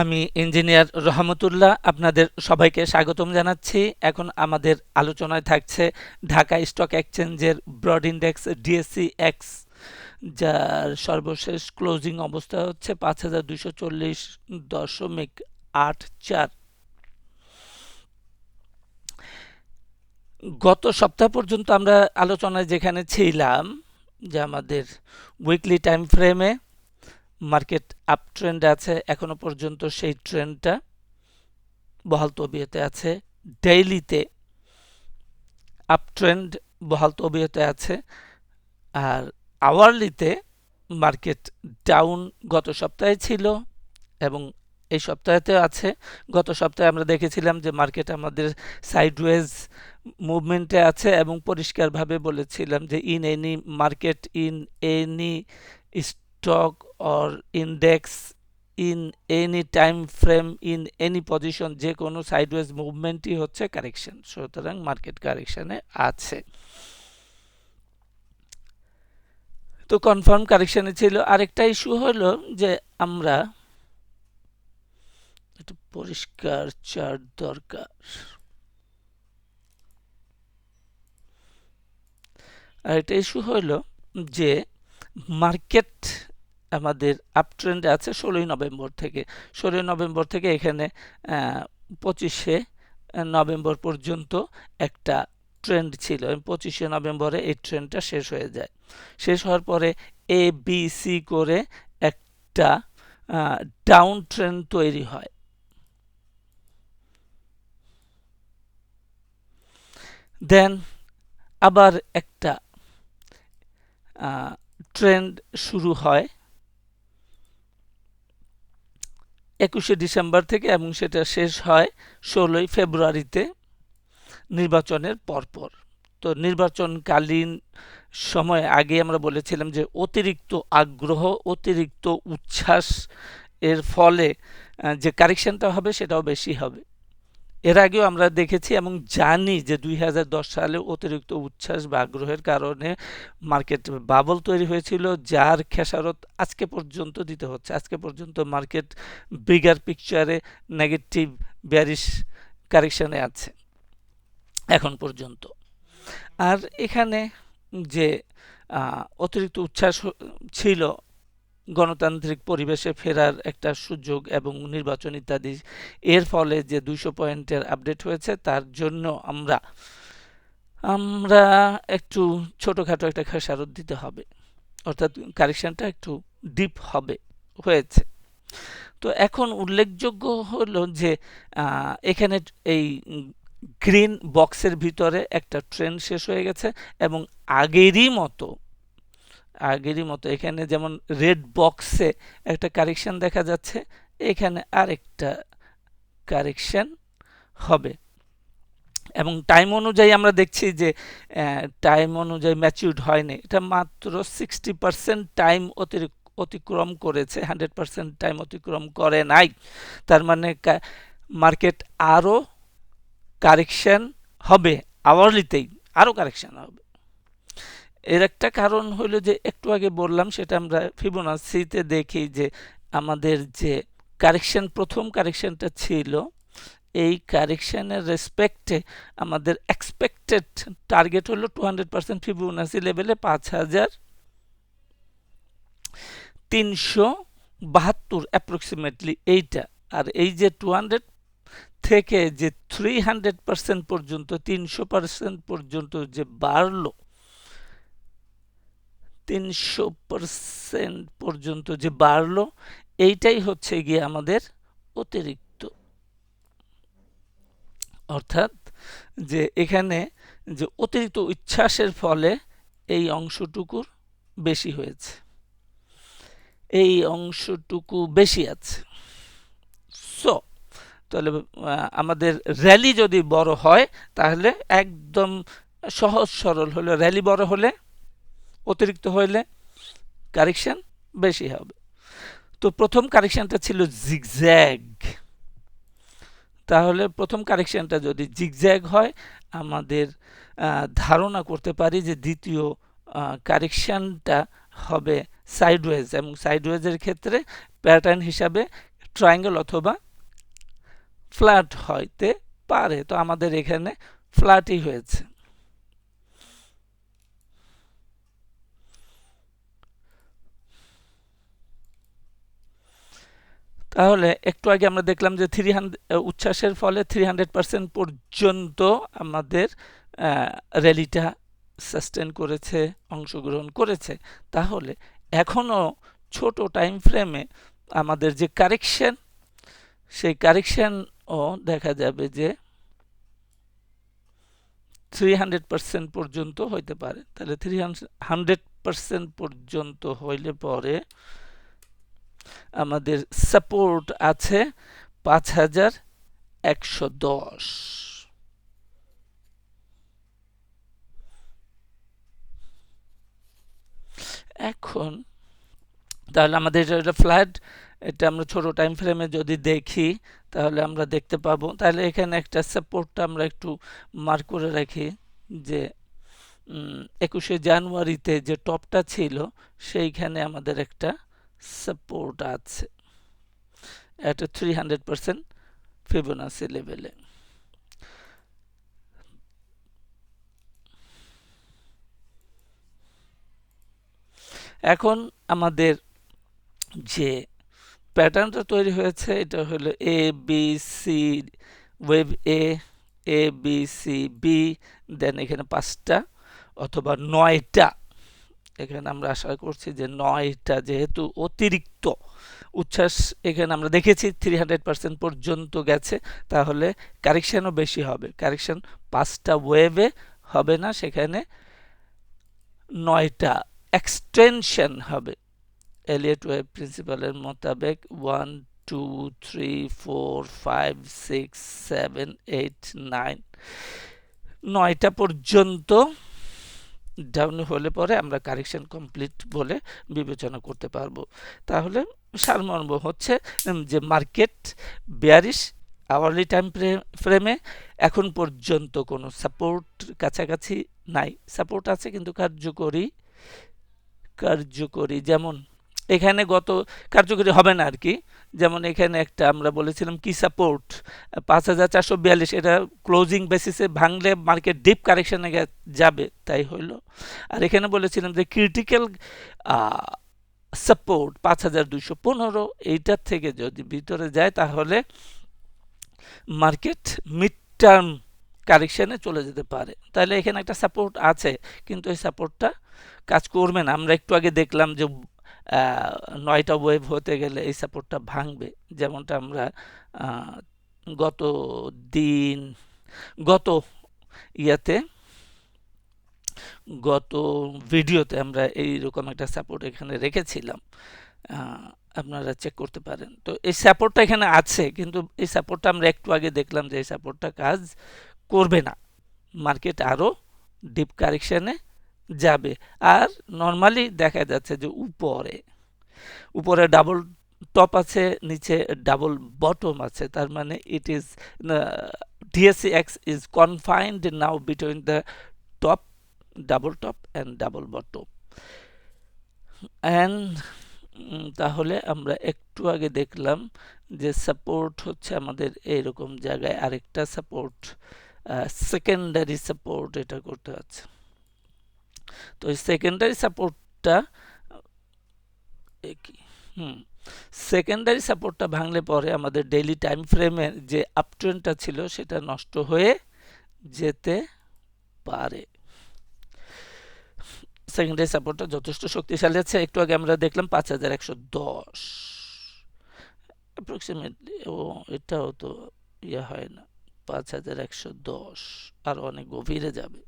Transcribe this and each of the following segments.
আমি ইঞ্জিনিয়ার রহমতুল্লাহ আপনাদের সবাইকে স্বাগতম জানাচ্ছি। এখন আমাদের আলোচনায় থাকছে ঢাকা স্টক এক্সচেঞ্জের ব্রড ইন্ডেক্স ডিএসসি এক্স, যার সর্বশেষ ক্লোজিং অবস্থা হচ্ছে ৫,২৪০.৮৪। গত সপ্তাহ পর্যন্ত আমরা আলোচনায় যেখানে ছিলাম যে আমাদের উইকলি টাইম ফ্রেমে মার্কেট আপ ট্রেন্ড আছে, এখনো পর্যন্ত সেই ট্রেন্ডটা বহাল তবিয়তে আছে। ডেইলিতে আপ ট্রেন্ড বহাল তবিয়তে আছে, আর আওয়ারলিতে মার্কেট ডাউন গত সপ্তাহে ছিল এবং এই সপ্তাহেতেও আছে। গত সপ্তাহে আমরা দেখেছিলাম যে মার্কেট আমাদের সাইডওয়েজ মুভমেন্টে আছে এবং পরিষ্কারভাবে বলেছিলাম যে in any market, in any stock or index, in any time frame, in any position, যে কোনো সাইডওয়েজ মুভমেন্টই হচ্ছে কারেকশন। সুতরাং মার্কেট কারেকশনে আছে। তো কনফার্ম কারেকশনে ছিল। আরেকটা ইস্যু হলো যে আমরা একটু পরিষ্কার চার্ট দরকার। আরেকটা ইস্যু হলো যে মার্কেট আমাদের আপ ট্রেন্ডে আছে 16ই নভেম্বর থেকে। 16ই নভেম্বর থেকে এখানে 25শে নভেম্বর পর্যন্ত একটা ট্রেন্ড ছিল এবং 25শে নভেম্বরে এই ট্রেন্ডটা শেষ হয়ে যায়। শেষ হওয়ার পরে এ বি সি করে একটা ডাউন ট্রেন্ড তৈরি হয়। দেন আবার একটা ট্রেন্ড শুরু হয় 21শে ডিসেম্বর থেকে এবং সেটা শেষ হয় 16ই ফেব্রুয়ারিতে নির্বাচনের পরপর। তো নির্বাচনকালীন সময়ে আগে আমরা বলেছিলাম যে অতিরিক্ত আগ্রহ, অতিরিক্ত উচ্ছ্বাস এর ফলে যে কারেকশনটা হবে সেটাও বেশি হবে। এর আগেও আমরা দেখেছি এবং জানি যে 2010 সালে অতিরিক্ত উচ্ছ্বাস বা আগ্রহের কারণে মার্কেট বাবল তৈরি হয়েছিল, যার খেসারত আজকে পর্যন্ত দিতে হচ্ছে। আজকে পর্যন্ত মার্কেট বিগার পিকচারে নেগেটিভ ব্যারিশ কারেকশনে আছে এখন পর্যন্ত। আর এখানে যে অতিরিক্ত উচ্ছ্বাস ছিল গণতান্ত্রিক পরিবেশে ফেরার একটা সুযোগ এবং নির্বাচন ইত্যাদি, এর ফলে যে 200 পয়েন্টের আপডেট হয়েছে, তার জন্য আমরা একটু ছোটোখাটো একটা খেসারত দিতে হবে, অর্থাৎ কারেকশনটা একটু ডিপ হয়েছে। তো এখন উল্লেখযোগ্য হলো যে এখানে এই গ্রিন বক্সের ভিতরে একটা ট্রেন্ড শেষ হয়ে গেছে এবং আগেরই মতো এখানে যেমন রেড বক্সে একটা কারেকশন দেখা যাচ্ছে, এখানে আরেকটা কারেকশন হবে এবং টাইম অনুযায়ী আমরা দেখছি যে টাইম অনুযায়ী ম্যাচিউরড হয়নি। এটা মাত্র 60% টাইম অতিক্রম করেছে, 100% টাইম অতিক্রম করে নাই। তার মানে মার্কেট আরও কারেকশন হবে, আওয়ারলিতেই আরও কারেকশন হবে। এর একটা কারণ হলো যে একটু আগে বললাম, সেটা আমরা ফিবোনাচিতে দেখি যে আমাদের যে প্রথম কারেকশনটা ছিল, এই কারেকশনের রেসপেক্টে আমাদের এক্সপেক্টেড টার্গেট হলো 200% ফিবোনাচি লেভেলে 5,372 অ্যাপ্রক্সিমেটলি এইটা। আর এই যে 200 থেকে যে 300% পর্যন্ত, 300% পর্যন্ত যে বাড়লো, 300% পর্যন্ত যে বাড়লো, এইটাই হচ্ছে গিয়ে আমাদের অতিরিক্ত। অর্থাৎ যে এখানে যে অতিরিক্ত উচ্ছ্বাসের ফলে এই অংশটুকুর বেশি হয়েছে, এই অংশটুকু বেশি আছে। সো তাহলে আমাদের র্যালি যদি বড় হয়, তাহলে একদম সহজ সরল হলো, র্যালি বড় হলে, অতিরিক্ত হইলে কারেকশন বেশি হবে। তো প্রথম কারেকশনটা ছিল জিগজ্যাগ। তাহলে প্রথম কারেকশনটা যদি জিগজ্যাগ হয়, আমাদের ধারণা করতে পারি যে দ্বিতীয় কারেকশনটা হবে সাইডওয়েজ, এবং সাইডওয়েজের ক্ষেত্রে প্যাটার্ন হিসাবে ট্রায়াঙ্গেল অথবা ফ্ল্যাট হইতে পারে। তো আমাদের এখানে ফ্ল্যাটই হয়েছে। তাহলে একটু আগে আমরা দেখলাম যে উচ্ছ্বাসের ফলে 300% পর্যন্ত আমাদের র্যালিটা সাস্টেন করেছে, অংশগ্রহণ করেছে। তাহলে এখনো ছোট টাইম ফ্রেমে আমাদের যে কারেকশন, সেই কারেকশনও দেখা যাবে যে 300% পর্যন্ত হইতে পারে। তাহলে 300% পর্যন্ত হইলে পরে আমাদের সাপোর্ট আছে 5110। এখন তাহলে আমাদের এটা ফ্ল্যাট, এটা আমরা ছোট টাইম ফ্রেমে যদি দেখি তাহলে আমরা দেখতে পাবো। তাহলে এখানে একটা সাপোর্টটা আমরা একটু মার্ক করে রাখি যে 21শে জানুয়ারিতে যে টপটা ছিল সেইখানে আমাদের একটা সাপোর্ট আছে, এটা 300% ফিবোনাসি লেভেলে। এখন আমাদের যে প্যাটার্নটা তৈরি হয়েছে এটা হলো A B C, wave A B C B, দেন এখানে 5টা অথবা 9টা, এখানে আমরা আশা করছি যে 9টা, যেহেতু অতিরিক্ত উচ্ছ্বাস এখানে আমরা দেখেছি 300% পর্যন্ত গেছে, তাহলে কারেকশনও বেশি হবে। কারেকশন 5টা ওয়েভে হবে না, সেখানে 9টা এক্সটেনশন হবে। এলিয়ট ওয়েভ প্রিন্সিপালের মোতাবেক 1 2 3 4 5 6 7 8 9, 9টা পর্যন্ত ডাউন হলে পরে আমরা কারেকশন কমপ্লিট বলে বিবেচনা করতে পারবো। তাহলে সারমর্ম হচ্ছে যে মার্কেট বেয়ারিশ আওয়ারলি টাইম ফ্রেমে এখন পর্যন্ত কোনো সাপোর্ট কাছাকাছি নাই। সাপোর্ট আছে কিন্তু কার্যকরী যেমন এখানে কার্যকরী হবে না আর কি। যেমন এখানে একটা আমরা বলেছিলাম কি সাপোর্ট 5442, এটা ক্লোজিং বেসিসে ভাঙলে মার্কেট ডিপ কারেকশনে যাবে, তাই হইল। আর এখানে বলেছিলাম যে ক্রিটিক্যাল সাপোর্ট 5215, এইটার থেকে যদি ভিতরে যায় তাহলে মার্কেট মিড টার্ম কারেকশনে চলে যেতে পারে। তাহলে এখানে একটা সাপোর্ট আছে কিন্তু এই সাপোর্টটা কাজ করবে না। আমরা একটু আগে দেখলাম যে 9টা ওয়েভ হতে গেলে এই সাপোর্টটা ভাঙবে, যেমনটা আমরা গত ভিডিওতে আমরা এইরকম একটা সাপোর্ট এখানে রেখেছিলাম, আপনারা চেক করতে পারেন। তো এই সাপোর্টটা এখানে আছে কিন্তু এই সাপোর্টটা আমরা একটু আগে দেখলাম যে এই সাপোর্টটা কাজ করবে না, মার্কেট আরো ডিপ কারেকশনে যাবে। আর নরমালি দেখা যাচ্ছে যে উপরে ডাবল টপ আছে, নিচে ডাবল বটম আছে, তার মানে it is DSCX is confined now between the top, double top and double bottom. and তাহলে আমরা একটু আগে দেখলাম যে সাপোর্ট হচ্ছে আমাদের এইরকম জায়গায়, আরেকটা সাপোর্ট সেকেন্ডারি সাপোর্ট এটা করতে আছে। তো এই সেকেন্ডারি সাপোর্টটা সেকেন্ডারি সাপোর্টটা ভাঙলে পরে আমাদের ডেইলি টাইম ফ্রেমের যে আপট্রেন্ডটা ছিল সেটা নষ্ট হয়ে যেতে পারে। সেকেন্ডারি সাপোর্টটা যথেষ্ট শক্তিশালী আছে। একটু আগে আমরা দেখলাম 5110 অ্যাপ্রক্সিমেটলি, এটাও তো হয় না, 5110 আর অনেক গভীরে যাবে।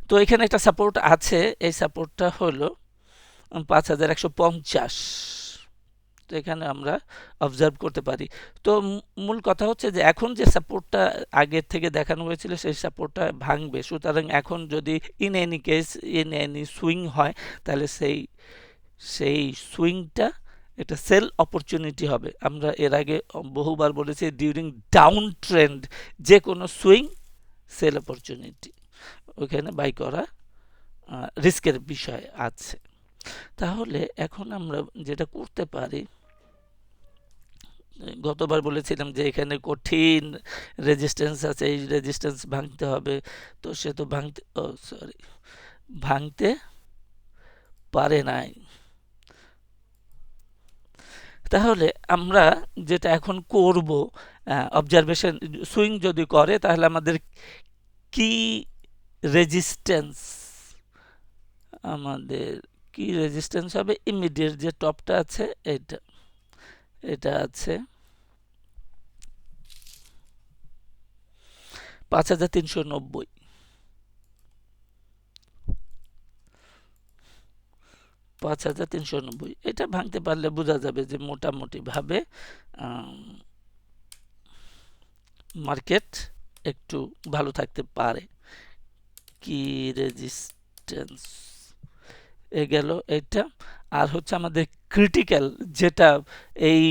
তো এখানে একটা সাপোর্ট আছে, এই সাপোর্টটা হলো 5150। তো এখানে আমরা অবজার্ভ করতে পারি। তো মূল কথা হচ্ছে যে এখন যে সাপোর্টটা আগের থেকে দেখানো হয়েছিল সেই সাপোর্টটা ভাঙবে। সুতরাং এখন যদি ইন এনি সুইং হয় তাহলে সেই সুইংটা একটা সেল অপরচুনিটি হবে। আমরা এর আগে বহুবার বলেছি ডিউরিং ডাউন ট্রেন্ড যে কোনো সুইং সেল অপরচুনিটি, ওইখানে বাই করা রিস্কের বিষয় আছে। তাহলে এখন আমরা যেটা করতে পারি গতবার বলেছিলাম যে এখানে কঠিন রেজিস্ট্যান্স আছে, এই রেজিস্ট্যান্স ভাঙতে হবে। তো সে তো ভাঙতে পারে নাই। তাহলে আমরা যেটা এখন করব, অবজারভেশন সুইং যদি করে তাহলে আমাদের কি রেজিস্ট্যান্স হবে, ইমিডিয়েট যে টপটা আছে এটা আছে 5390। এটা ভাঙতে পারলে বোঝা যাবে যে মোটামুটি ভাবে মার্কেট একটু ভালো থাকতে পারে। কি রেজিস্ট্যান্স গেল এটা। আর হচ্ছে আমাদের ক্রিটিক্যাল, যেটা এই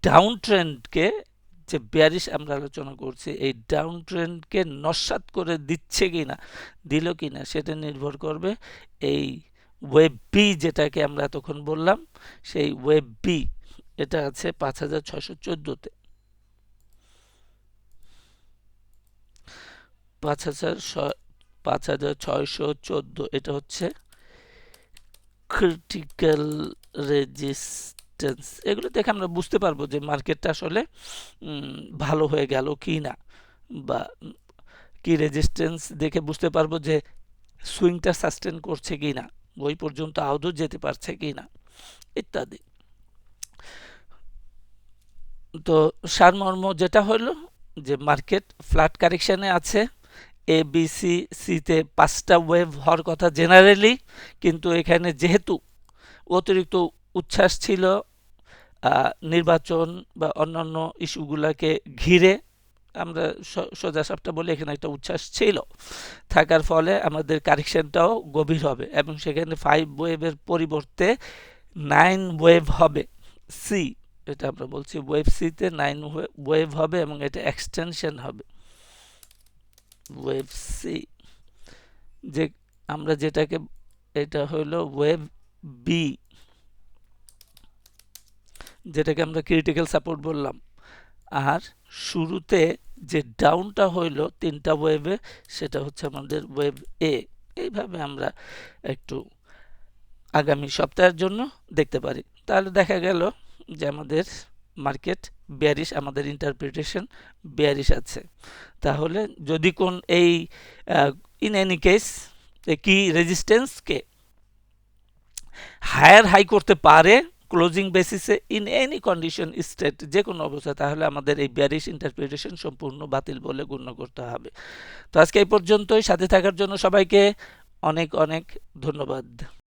ডাউন ট্রেন্ডকে, যে বেয়ারিশ আমরা আলোচনা করছি, এই ডাউন ট্রেন্ডকে নস্যাৎ করে দিচ্ছে কিনা, দিল কিনা, সেটা নির্ভর করবে এই ওয়েব বি, যেটাকে আমরা এতক্ষণ বললাম, সেই ওয়েব বি এটা আছে 5614-তে। 5614 এটা হচ্ছে ক্রিটিক্যাল রেজিস্ট্যান্স। এগুলো দেখে আমরা বুঝতে পারবো যে মার্কেটটা আসলে ভালো হয়ে গেল কি না, বা কি রেজিস্ট্যান্স দেখে বুঝতে পারবো যে সুইংটা সাস্টেন করছে কি না, ওই পর্যন্ত আদৌ যেতে পারছে কি না, ইত্যাদি। তো সারমর্ম যেটা হলো যে মার্কেট ফ্ল্যাট কারেকশানে আছে, এ বি সিতে 5টা ওয়েভ হওয়ার কথা জেনারেলি, কিন্তু এখানে যেহেতু অতিরিক্ত উচ্ছ্বাস ছিল নির্বাচন বা অন্যান্য ইস্যুগুলোকে ঘিরে, আমরা সোজা সাপটা বলি, এখানে একটা উচ্ছ্বাস ছিল থাকার ফলে আমাদের কারেকশনটাও গভীর হবে, এবং সেখানে 5 ওয়েভের পরিবর্তে 9 ওয়েভ হবে। সি, এটা আমরা বলছি ওয়েভ সিতে 9 ওয়েভ হবে, এবং এটা এক্সটেনশন হবে ওয়েভ সি, যে আমরা যেটাকে, এটা হলো ওয়েভ বি, যেটাকে আমরা ক্রিটিক্যাল সাপোর্ট বললাম। আর শুরুতে যে ডাউনটা হইলো 3টা ওয়েভে, সেটা হচ্ছে আমাদের ওয়েভ এ। এইভাবে আমরা একটু আগামী সপ্তাহের জন্য দেখতে পারি। তাহলে দেখা গেল যে আমাদের মার্কেট বেয়ারিশ, আমাদের ইন্টারপ্রিটেশন বেয়ারিশ আছে। তাহলে যদি কোন এই ইন এনি কেস কি রেজিস্ট্যান্সকে হায়ার হাই করতে পারে ক্লোজিং বেসিসে ইন এনি কন্ডিশন স্টেট, যে কোনো অবস্থা, তাহলে আমাদের এই বেয়ারিশ ইন্টারপ্রিটেশন সম্পূর্ণ বাতিল বলে গণ্য করতে হবে। তো আজকে এই পর্যন্তই। সাথে থাকার জন্য সবাইকে অনেক অনেক ধন্যবাদ।